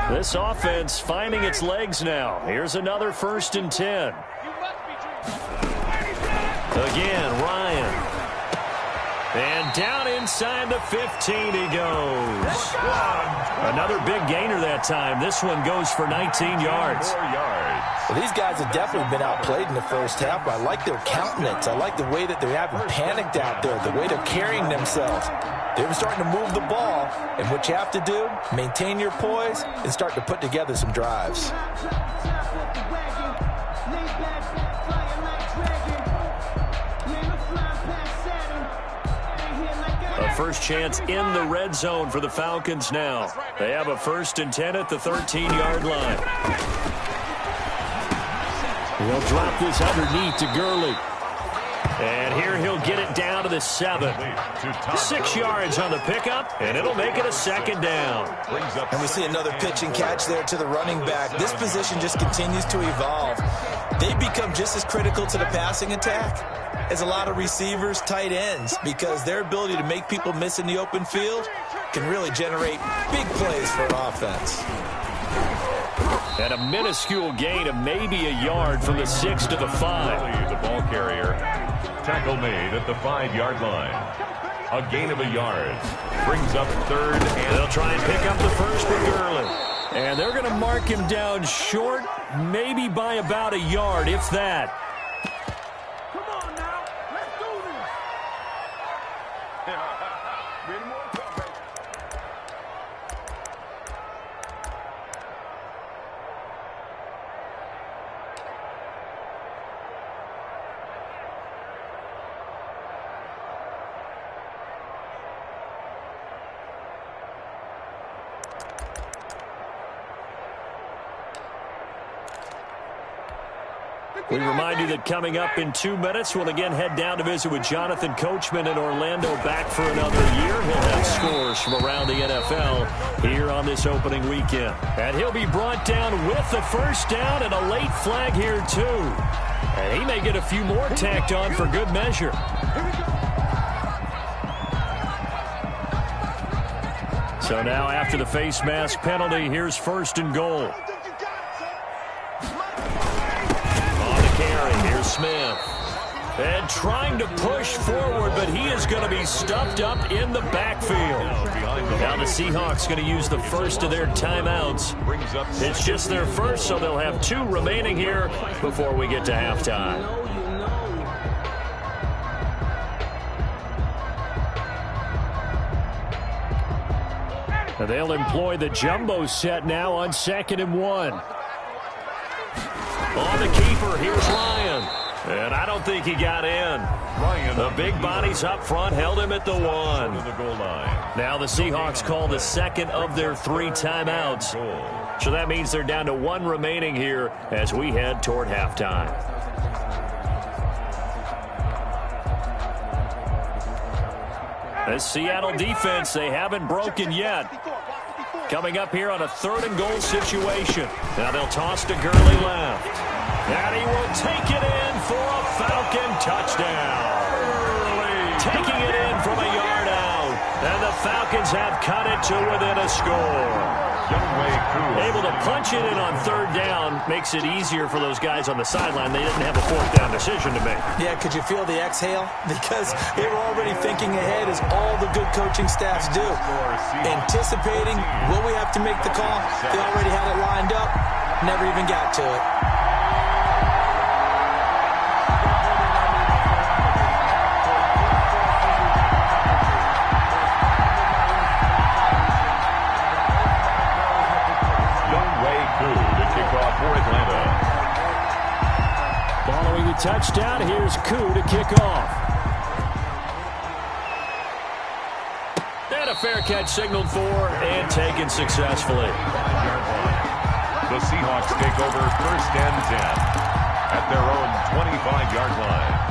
This offense finding its legs now. Here's another 1st and 10. Again, Ryan. And down inside the 15 he goes. Another big gainer that time. This one goes for 19 yards. Well, these guys have definitely been outplayed in the first half, but I like their countenance. I like the way that they're having panicked out there, the way they're carrying themselves. They're starting to move the ball, and what you have to do, maintain your poise and start to put together some drives. A first chance in the red zone for the Falcons now. They have a 1st and 10 at the 13-yard line. He'll drop this underneath to Gurley. And here he'll get it down to the 7. 6 yards on the pickup, and it'll make it a 2nd down. And we see another pitch and catch there to the running back. This position just continues to evolve. They become just as critical to the passing attack as a lot of receivers, tight ends, because their ability to make people miss in the open field can really generate big plays for an offense. And a minuscule gain of maybe a yard from the 6 to the 5. The ball carrier. Tackle made at the 5-yard line. A gain of a yard. Brings up 3rd and... They'll try and pick up the first with Gurley. And they're going to mark him down short, maybe by about a yard, if that. Come on now. Let's do this. Many more comebacks. We remind you that coming up in 2 minutes, we'll again head down to visit with Jonathan Coachman in Orlando, back for another year. He'll have scores from around the NFL here on this opening weekend. And he'll be brought down with the first down and a late flag here, too. And he may get a few more tacked on for good measure. So now after the face mask penalty, here's 1st and goal. Here's Smith. And trying to push forward, but he is going to be stuffed up in the backfield. Now the Seahawks going to use the first of their timeouts. It's just their first, so they'll have 2 remaining here before we get to halftime. And they'll employ the jumbo set now on 2nd and 1. On the keeper, here's Ryan. And I don't think he got in. The big bodies up front held him at the 1. Now the Seahawks call the 2nd of their 3 timeouts. So that means they're down to 1 remaining here as we head toward halftime. This Seattle defense, they haven't broken yet. Coming up here on a 3rd and goal situation. Now they'll toss to Gurley left. And he will take it in for a Falcon touchdown. Taking it in from a yard out. And the Falcons have cut it to within a score. Able to punch it in on 3rd down makes it easier for those guys on the sideline. They didn't have a 4th down decision to make. Yeah, could you feel the exhale? Because they were already thinking ahead, as all the good coaching staffs do. Anticipating, will we have to make the call? They already had it lined up, never even got to it. Following the touchdown, here's Koo to kick off. And a fair catch signaled for and taken successfully. The Seahawks take over 1st and 10 at their own 25-yard line.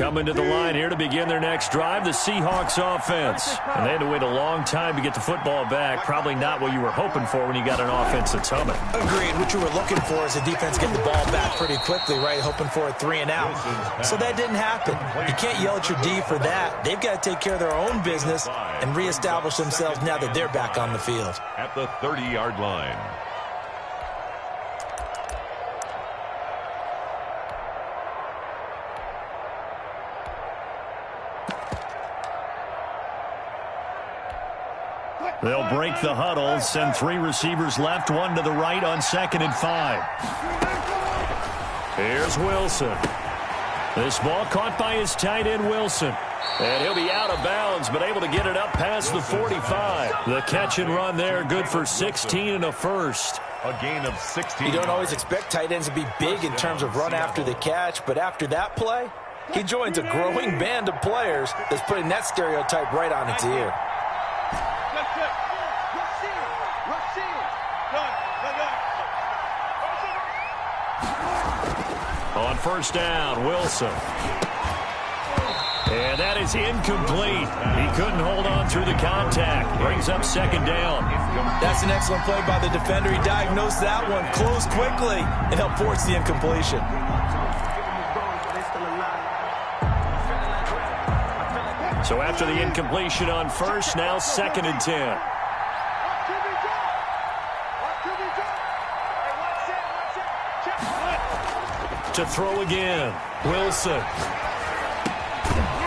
Coming to the line here to begin their next drive, the Seahawks offense. And they had to wait a long time to get the football back. Probably not what you were hoping for when you got an offense that's humming. Agreed. What you were looking for is a defense getting the ball back pretty quickly, right? Hoping for a 3 and out. So that didn't happen. You can't yell at your D for that. They've got to take care of their own business and reestablish themselves now that they're back on the field. At the 30-yard line. They'll break the huddle, send 3 receivers left, 1 to the right on 2nd and 5. Here's Wilson. This ball caught by his tight end, Wilson. And he'll be out of bounds, but able to get it up past the 45. The catch and run there, good for 16 and a first. A gain of 16. You don't always expect tight ends to be big in terms of run after the catch, but after that play, he joins a growing band of players that's putting that stereotype right on its ear. On first down, Wilson. And that is incomplete. He couldn't hold on through the contact. Brings up 2nd down. That's an excellent play by the defender. He diagnosed that one, closed quickly, and helped force the incompletion. So after the incompletion on first, now 2nd and 10. To throw again, Wilson.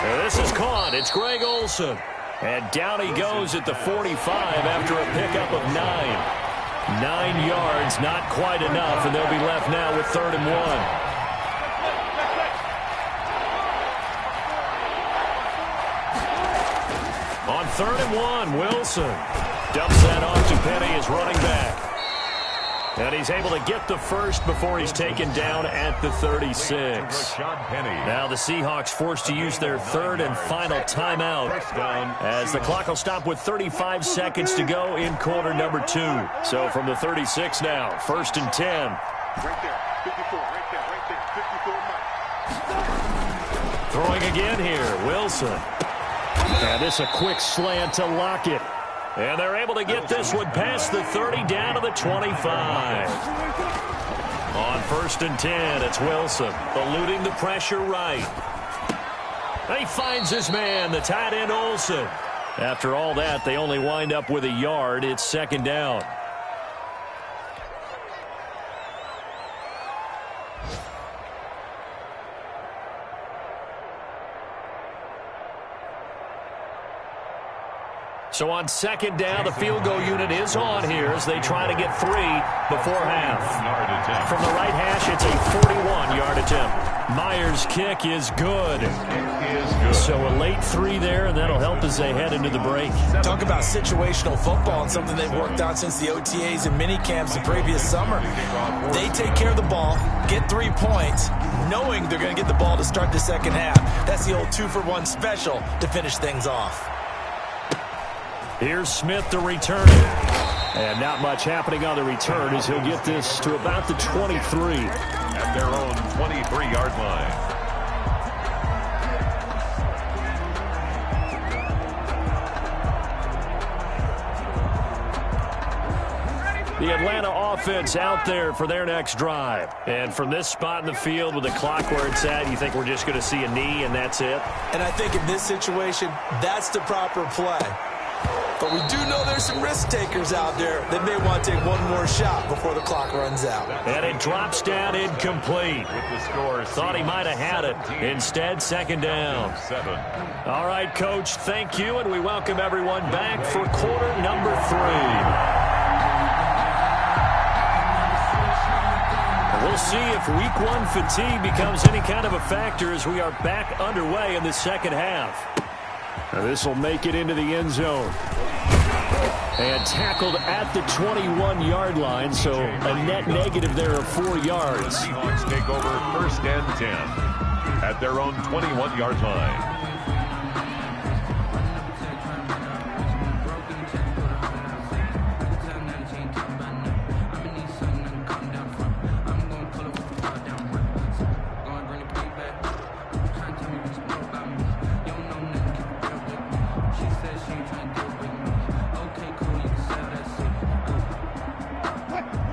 And this is caught. It's Greg Olsen. And down he goes at the 45 after a pickup of 9. 9 yards, not quite enough, and they'll be left now with 3rd and 1. On 3rd and 1, Wilson dumps that off to Penny, his running back. And he's able to get the first before he's taken down at the 36. Now the Seahawks forced to use their 3rd and final timeout as the clock will stop with 35 seconds to go in quarter number 2. So from the 36 now, 1st and 10. Right there, 54, right there, 54. Throwing again here, Wilson. And this a quick slant to Lockett. And they're able to get this one past the 30 down to the 25. On 1st and 10, it's Wilson eluding the pressure right. He finds his man, the tight end Olsen. After all that, they only wind up with a yard. It's 2nd down. So on 2nd down, the field goal unit is on here as they try to get 3 before half. From the right hash, it's a 41-yard attempt. Myers' kick is good. So a late 3 there, and that'll help as they head into the break. Talk about situational football and something they've worked on since the OTAs and mini camps the previous summer. They take care of the ball, get 3 points, knowing they're going to get the ball to start the second half. That's the old 2-for-1 special to finish things off. Here's Smith to return it. And not much happening on the return as he'll get this to about the 23. At their own 23-yard line. The Atlanta offense out there for their next drive. And from this spot in the field with the clock where it's at, you think we're just going to see a knee and that's it? And I think in this situation, that's the proper play. But we do know there's some risk takers out there that may want to take one more shot before the clock runs out. And it drops down incomplete. With the score, thought he might have had it. Instead, 2nd down. 7. All right, Coach, thank you, and we welcome everyone back for quarter number 3. We'll see if week 1 fatigue becomes any kind of a factor as we are back underway in the second half. Now this will make it into the end zone. And tackled at the 21-yard line, so a net negative there of 4 yards. Seahawks take over 1st and 10 at their own 21-yard line.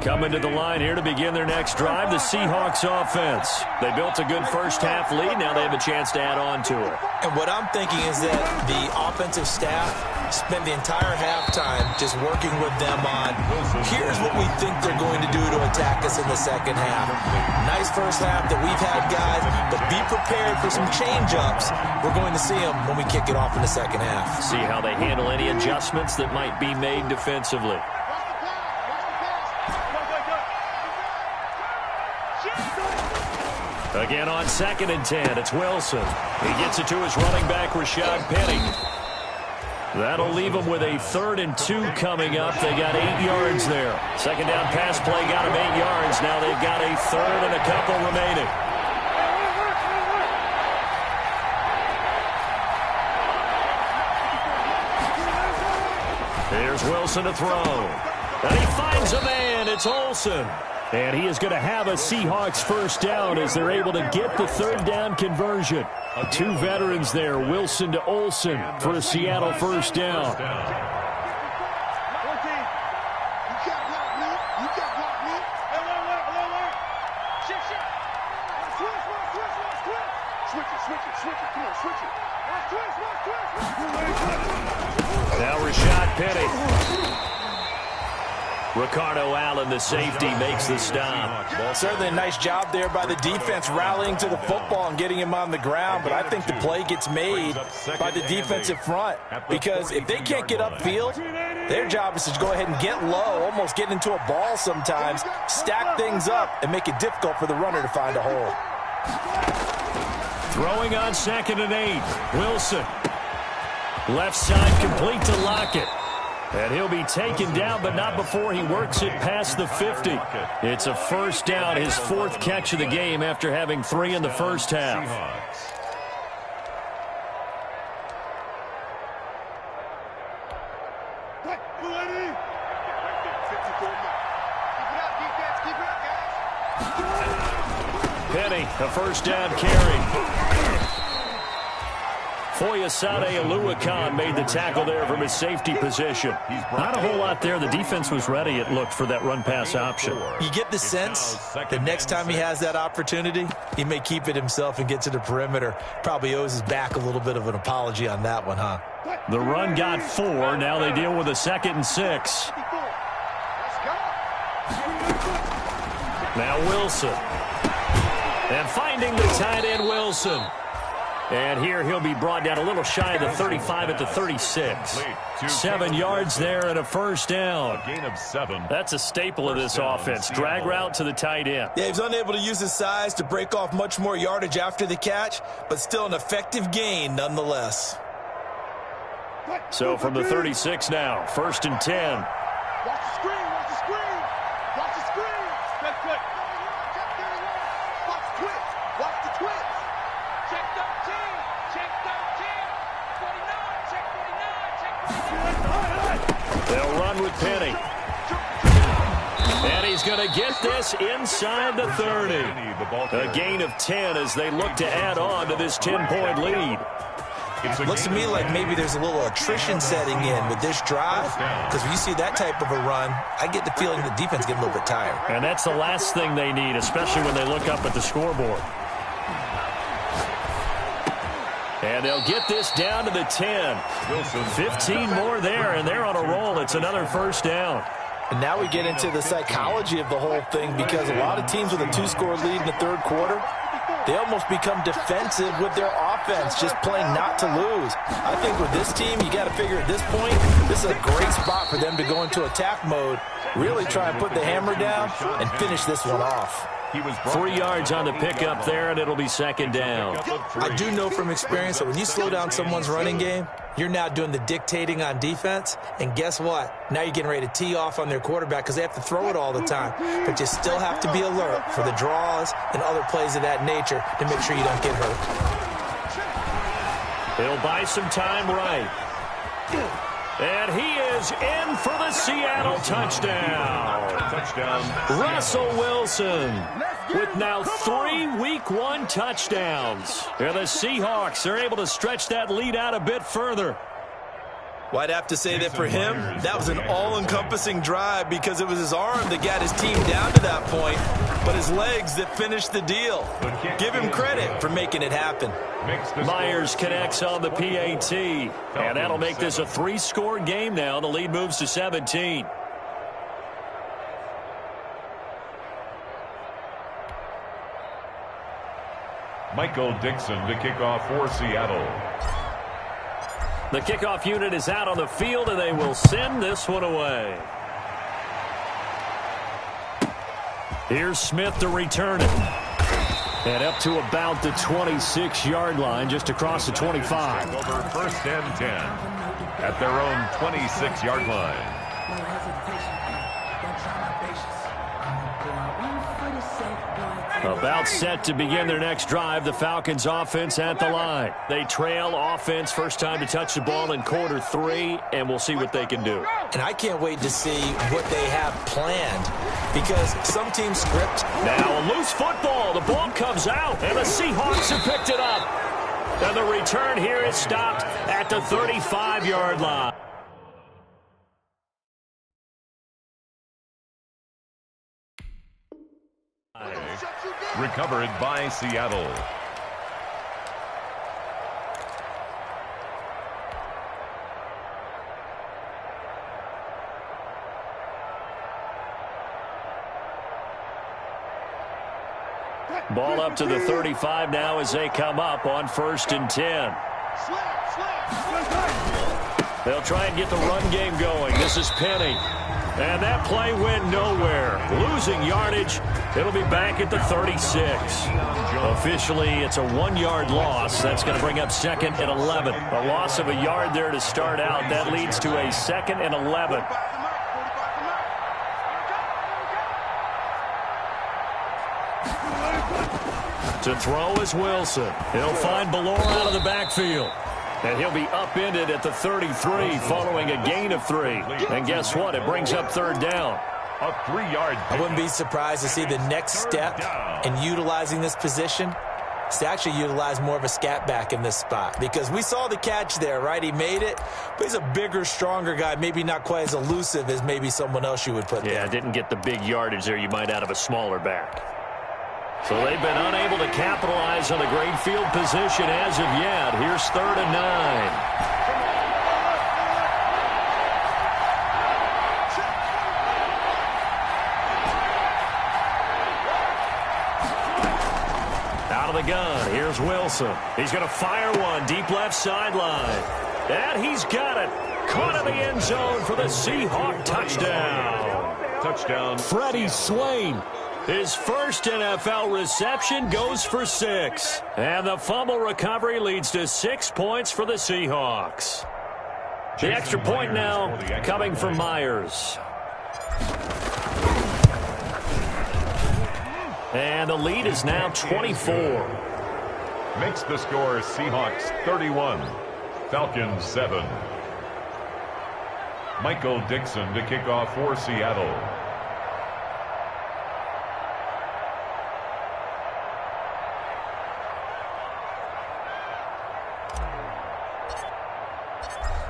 Coming to the line here to begin their next drive, the Seahawks offense. They built a good first-half lead. Now they have a chance to add on to it. And what I'm thinking is that the offensive staff spent the entire halftime just working with them on, here's what we think they're going to do to attack us in the second half. Nice first half that we've had, guys, but be prepared for some change-ups. We're going to see them when we kick it off in the second half. See how they handle any adjustments that might be made defensively. Again on 2nd and 10, it's Wilson. He gets it to his running back, Rashad Penny. That'll leave them with a 3rd and 2 coming up. They got 8 yards there. Second down pass play got them 8 yards. Now they've got a 3rd and a couple remaining. Here's Wilson to throw. And he finds a man. It's Olsen. And he is going to have a Seahawks first down as they're able to get the 3rd down conversion. 2 veterans there, Wilson to Olsen for a Seattle first down. Now Rashad Penny. Ricardo Allen, the safety, makes the stop. Well, certainly a nice job there by the defense rallying to the football and getting him on the ground, but I think the play gets made by the defensive front because if they can't get upfield, their job is to go ahead and get low, almost get into a ball sometimes, stack things up, and make it difficult for the runner to find a hole. Throwing on 2nd and 8. Wilson. Left side complete to Lockett. And he'll be taken down, but not before he works it past the 50. It's a first down, his 4th catch of the game after having 3 in the first half. Penny, a first down carry. Foyesade Oluwakan made the tackle there from his safety position. Not a whole lot there. The defense was ready, it looked, for that run-pass option. You get the sense that next time he has that opportunity, he may keep it himself and get to the perimeter. Probably owes his back a little bit of an apology on that one, huh? The run got 4. Now they deal with a 2nd and 6. Now Wilson. And finding the tight end, Wilson. And here he'll be brought down a little shy of the 35 at the 36. 7 yards there and a first down. Gain of 7. That's a staple of this offense. Drag route to the tight end. Yeah, he's unable to use his size to break off much more yardage after the catch, but still an effective gain nonetheless. So from the 36 now, 1st and 10. Watch the screen, watch the screen. Watch the screen. Check, check. Watch the twitch. Watch the twitch. Check 13. Check 13. 49. Check 49. Check 49. They'll run with Penny. And he's going to get this inside the 30. A gain of 10 as they look to add on to this 10-point lead. Looks to me like maybe there's a little attrition setting in with this drive, because when you see that type of a run, I get the feeling the defense getting a little bit tired. And that's the last thing they need, especially when they look up at the scoreboard. And they'll get this down to the 10. 15 more there, and they're on a roll. It's another first down. And now we get into the psychology of the whole thing, because a lot of teams with a 2-score lead in the third quarter, they almost become defensive with their offense, just playing not to lose. I think with this team, you got to figure at this point, this is a great spot for them to go into attack mode, really try and put the hammer down and finish this one off. 3 yards on the pickup there, and it'll be second down. I do know from experience that when you slow down someone's running game, you're now doing the dictating on defense, and guess what? Now you're getting ready to tee off on their quarterback because they have to throw it all the time. But you still have to be alert for the draws and other plays of that nature to make sure you don't get hurt. He'll buy some time right. And he is in for the Seattle touchdown. Russell Wilson with now 3 Week 1 touchdowns. And the Seahawks are able to stretch that lead out a bit further. Well, I'd have to say that for him, that was an all-encompassing drive because it was his arm that got his team down to that point, but his legs that finished the deal. Give him credit for making it happen. Myers connects on the PAT, and that'll make this a 3-score game now. The lead moves to 17. Michael Dixon to kick off for Seattle. The kickoff unit is out on the field, and they will send this one away. Here's Smith to return it. And up to about the 26-yard line, just across the 25. Over 1st and 10 at their own 26-yard line. About set to begin their next drive, the Falcons offense at the line. They trail offense, first time to touch the ball in quarter 3, and we'll see what they can do. And I can't wait to see what they have planned because some teams script. Now a loose football. The ball comes out, and the Seahawks have picked it up. And the return here is stopped at the 35-yard line. Recovered by Seattle. Ball up to the 35 now as they come up on 1st and 10. They'll try and get the run game going. This is Penny. And that play went nowhere. Losing yardage. It'll be back at the 36. Officially, it's a 1-yard loss. That's going to bring up 2nd and 11. A loss of a yard there to start out. That leads to a 2nd and 11. To throw is Wilson. He'll find Ballore out of the backfield. And he'll be upended at the 33 following a gain of 3. And guess what? It brings up 3rd down. A 3-yard. I wouldn't be surprised to see the next step in utilizing this position is to actually utilize more of a scat back in this spot. Because we saw the catch there, right? He made it, but he's a bigger, stronger guy, maybe not quite as elusive as maybe someone else you would put there. Yeah, didn't get the big yardage there you might out of a smaller back. So they've been unable to capitalize on the great field position as of yet. Here's 3rd and 9. Out of the gun, here's Wilson. He's going to fire one deep left sideline. And he's got it. Caught in the end zone for the Seahawk touchdown. Touchdown. Freddie Swain. His first NFL reception goes for 6. And the fumble recovery leads to 6 points for the Seahawks. The extra point now coming from Myers. And the lead is now 24. Makes the score Seahawks 31, Falcons 7. Michael Dixon to kick off for Seattle.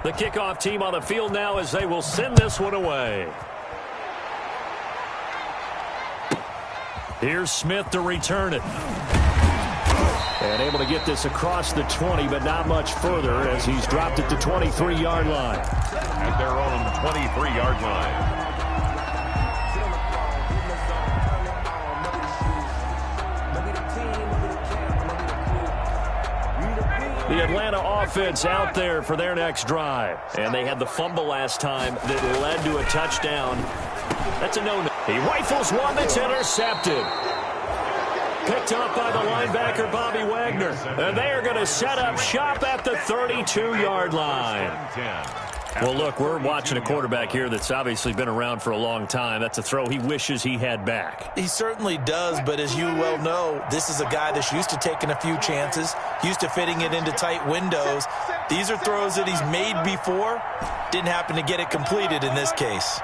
The kickoff team on the field now as they will send this one away. Here's Smith to return it. And able to get this across the 20, but not much further as he's dropped it to 23-yard line. At their own 23-yard line. The Atlanta offense out there for their next drive. And they had the fumble last time that led to a touchdown. That's a no-no. He rifles one that's intercepted. Picked up by the linebacker, Bobby Wagner. And they are going to set up shop at the 32-yard line. Well, look, we're watching a quarterback here that's obviously been around for a long time. That's a throw he wishes he had back. He certainly does, but as you well know, this is a guy that's used to taking a few chances, used to fitting it into tight windows. These are throws that he's made before. Didn't happen to get it completed in this case.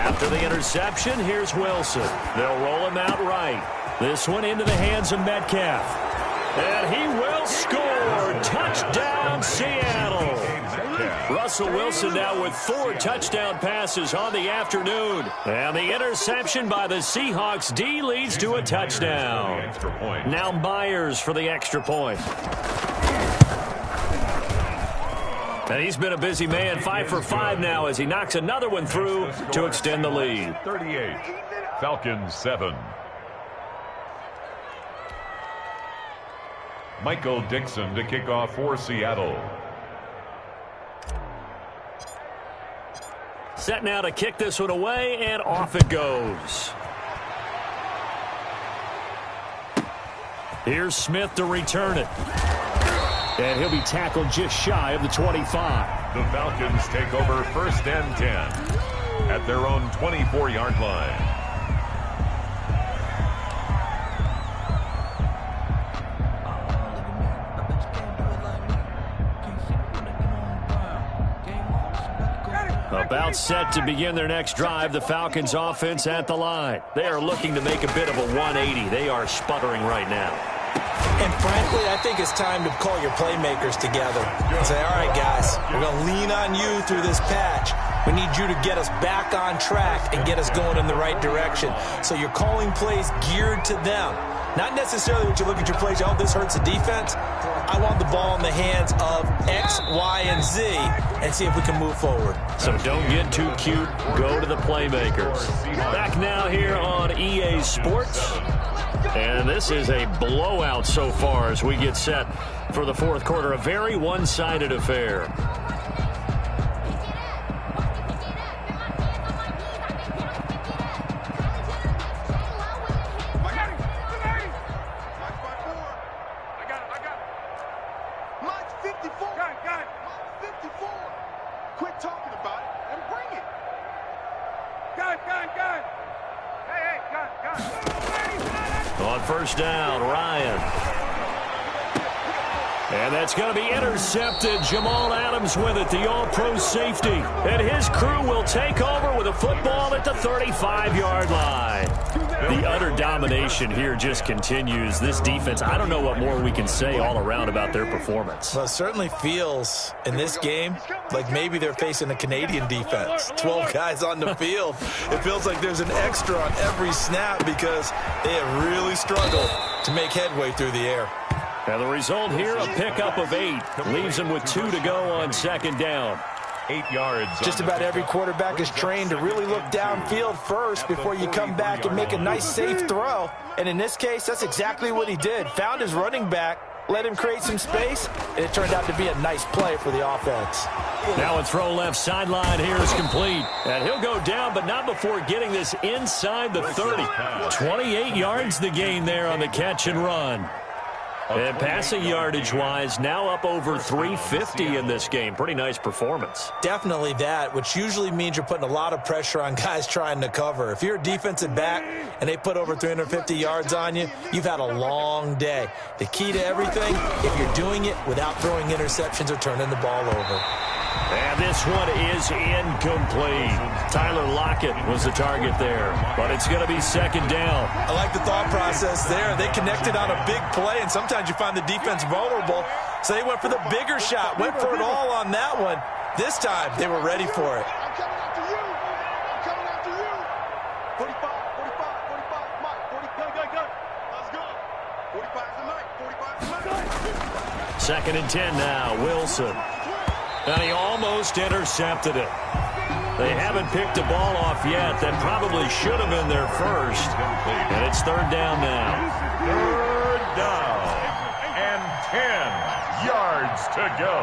After the interception, here's Wilson. They'll roll him out right. This one into the hands of Metcalf. And he will score. Touchdown, Seattle. Russell Wilson now with 4 touchdown passes on the afternoon. And the interception by the Seahawks D leads to a touchdown. Now Myers for the extra point. And he's been a busy man, 5 for 5 now as he knocks another one through to extend the lead. 38, Falcons 7. Michael Dixon to kick off for Seattle. Set now to kick this one away, and off it goes. Here's Smith to return it. And he'll be tackled just shy of the 25. The Falcons take over 1st and 10 at their own 24-yard line. About set to begin their next drive, the Falcons offense at the line. They are looking to make a bit of a 180. They are sputtering right now. And frankly, I think it's time to call your playmakers together and say, all right, guys, we're going to lean on you through this patch. We need you to get us back on track and get us going in the right direction. So you're calling plays geared to them. Not necessarily what you look at your plays, oh, this hurts the defense. I want the ball in the hands of X, Y, and Z and see if we can move forward. So don't get too cute. Go to the playmakers. Back now here on EA Sports. And this is a blowout so far as we get set for the 4th quarter. A very one-sided affair. On 1st down, Ryan. And that's going to be intercepted. Jamal Adams with it, the all-pro safety. And his crew will take over with a football at the 35-yard line. The utter domination here just continues. This defense, I don't know what more we can say all around about their performance. Well, it certainly feels in this game like maybe they're facing a Canadian defense. 12 guys on the field. It feels like there's an extra on every snap because they have really struggled to make headway through the air. And the result here, a pickup of 8. Leaves them with 2 to go on 2nd down. 8 yards. Just about every quarterback is trained to really look downfield first before you come back and make a nice, safe throw. And in this case, that's exactly what he did. Found his running back, let him create some space, and it turned out to be a nice play for the offense. Now a throw left sideline here is complete. And he'll go down, but not before getting this inside the 30. 28 yards the gain there on the catch and run. And passing yardage-wise, now up over 350 in this game. Pretty nice performance. Definitely that, which usually means you're putting a lot of pressure on guys trying to cover. If you're a defensive back and they put over 350 yards on you, you've had a long day. The key to everything, if you're doing it without throwing interceptions or turning the ball over. And this one is incomplete. Tyler Lockett was the target there, but it's going to be 2nd down. I like the thought process there. They connected on a big play, and sometimes you find the defense vulnerable, so they went for the bigger shot, went for it all on that one. This time, they were ready for it. I'm coming after you. I'm coming after you. 45, 45, 45, Mike, 40, go. Let's go. 45 to Mike, 45 to Mike. 2nd and 10 now, Wilson. And he almost intercepted it. They haven't picked the ball off yet. That probably should have been their first. And it's 3rd down now. 3rd down. And 10 yards to go.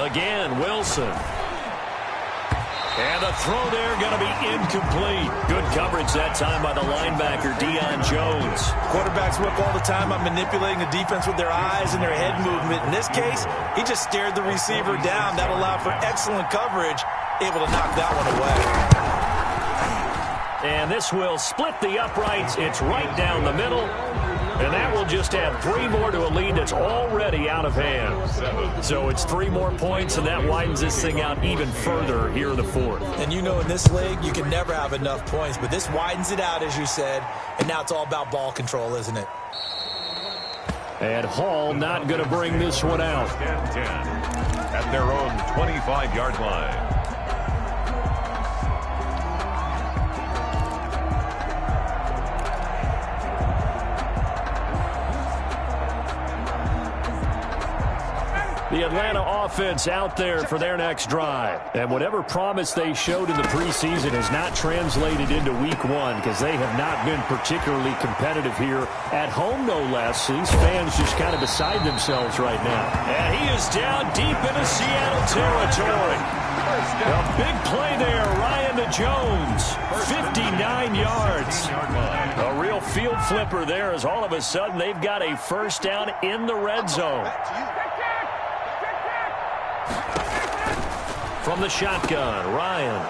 Again, Wilson. And the throw there going to be incomplete. Good coverage that time by the linebacker, Deion Jones. Quarterbacks work all the time on manipulating the defense with their eyes and their head movement. In this case, he just stared the receiver down. That allowed for excellent coverage, able to knock that one away. And this will split the uprights. It's right down the middle. And that will just add 3 more to a lead that's already out of hand. So it's 3 more points, and that widens this thing out even further here in the 4th. And you know in this league, you can never have enough points, but this widens it out, as you said, and now it's all about ball control, isn't it? And Hall not going to bring this one out. 10 at their own 25-yard line. The Atlanta offense out there for their next drive. And whatever promise they showed in the preseason has not translated into week 1 because they have not been particularly competitive here at home, no less. These fans just kind of beside themselves right now. And he is down deep into Seattle territory. A big play there, Ryan to Jones. 59 yards. A real field flipper there as all of a sudden they've got a first down in the red zone. From the shotgun, Ryan.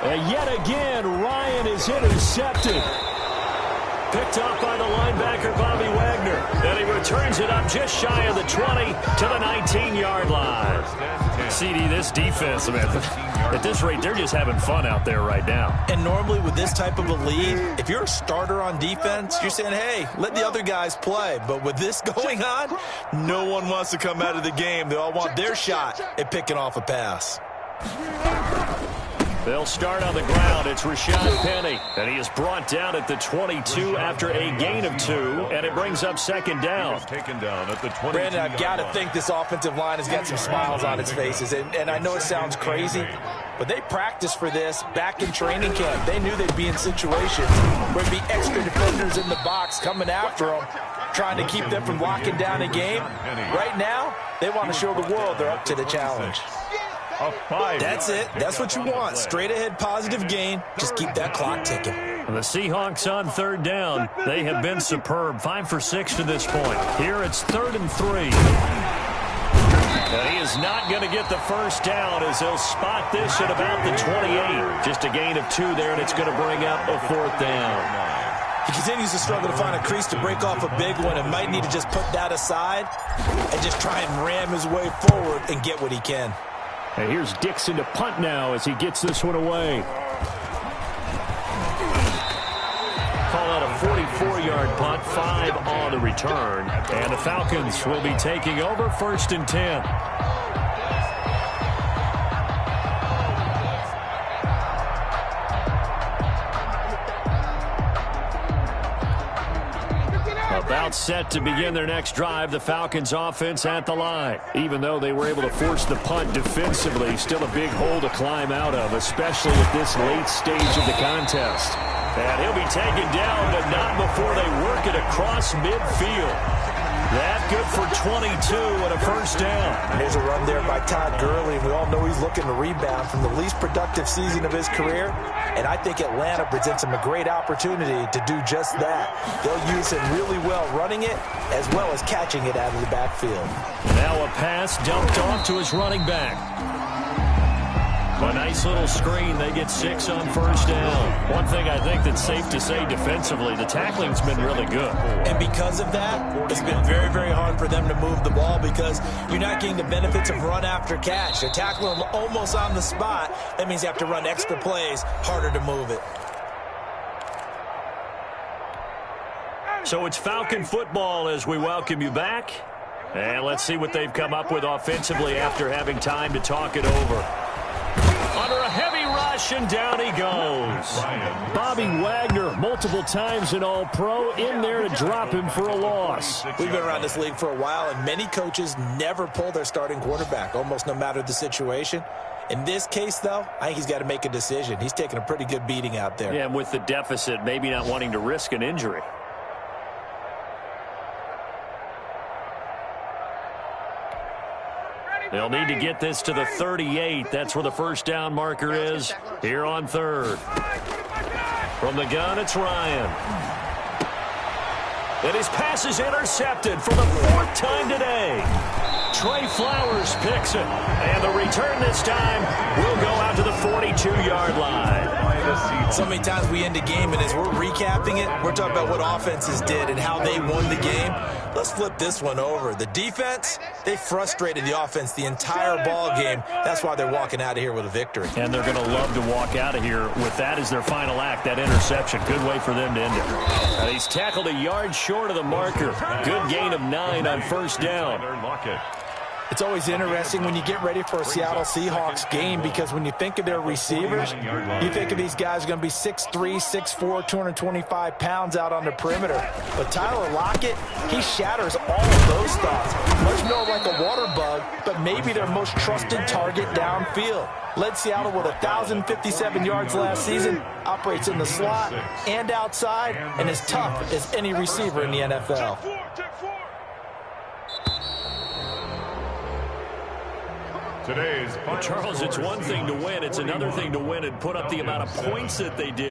And yet again, Ryan is intercepted. Picked off by the linebacker, Bobby Wagner. And he returns it up just shy of the 20 to the 19-yard line. CD, this defense, man, at this rate, they're just having fun out there right now. And normally with this type of a lead, if you're a starter on defense, you're saying, hey, let the other guys play. But with this going on, no one wants to come out of the game. They all want their shot at picking off a pass. They'll start on the ground. It's Rashad Penny, and he is brought down at the 22 after a gain of 2, and it brings up second down. Taken down at the 22. Brandon, I've got to think this offensive line has got some smiles on its faces, and I know it sounds crazy, but they practiced for this back in training camp. They knew they'd be in situations where there'd be extra defenders in the box coming after them, trying to keep them from locking down a game. Right now, they want to show the world they're up to the challenge. That's it. That's what you want. Straight ahead positive gain. Just keep that clock ticking. The Seahawks on third down. They have been superb. 5 for 6 to this point. Here it's 3rd and 3. And he is not going to get the first down as they'll spot this at about the 28. Just a gain of 2 there, and it's going to bring up a 4th down. He continues to struggle to find a crease to break off a big one and might need to just put that aside and just try and ram his way forward and get what he can. And here's Dixon to punt now as he gets this one away. Call out a 44-yard punt, 5 on the return. And the Falcons will be taking over 1st and 10. About set to begin their next drive, the Falcons offense at the line. Even though they were able to force the punt defensively, still a big hole to climb out of, especially at this late stage of the contest. And he'll be taken down, but not before they work it across midfield. That good for 22 and a first down. And there's a run there by Todd Gurley, and we all know he's looking to rebound from the least productive season of his career. And I think Atlanta presents him a great opportunity to do just that. They'll use him really well running it as well as catching it out of the backfield. Now a pass dumped off to his running back. A nice little screen. They get 6 on first down. One thing I think that's safe to say defensively, the tackling's been really good. And because of that, it's been very, very hard for them to move the ball because you're not getting the benefits of run after catch. They're tackling them almost on the spot. That means you have to run extra plays, harder to move it. So it's Falcon football as we welcome you back. And let's see what they've come up with offensively after having time to talk it over. Under a heavy rush, and down he goes. Bobby Wagner, multiple times an All-Pro, in there to drop him for a loss. We've been around this league for a while, and many coaches never pull their starting quarterback, almost no matter the situation. In this case, though, I think he's got to make a decision. He's taking a pretty good beating out there. Yeah, and with the deficit, maybe not wanting to risk an injury. They'll need to get this to the 38. That's where the first down marker is here on 3rd. From the gun, it's Ryan. And his pass is intercepted for the 4th time today. Trey Flowers picks it. And the return this time will go out to the 42-yard line. the Seahawks. So many times we end a game, and as we're recapping it, we're talking about what offenses did and how they won the game. Let's flip this one over. The defense, they frustrated the offense the entire ball game. That's why they're walking out of here with a victory. And they're going to love to walk out of here with that as their final act, that interception. Good way for them to end it. And he's tackled a yard short of the marker. Good gain of 9 on first down. It's always interesting when you get ready for a Seattle Seahawks game because when you think of their receivers, you think of these guys are going to be 6'3", 6'4", 225 pounds out on the perimeter. But Tyler Lockett, he shatters all of those thoughts. Much more like a water bug, but maybe their most trusted target downfield. Led Seattle with 1,057 yards last season, operates in the slot and outside, and is tough as any receiver in the NFL. Today's Charles, it's one thing to win. It's another thing to win and put up the amount of points that they did.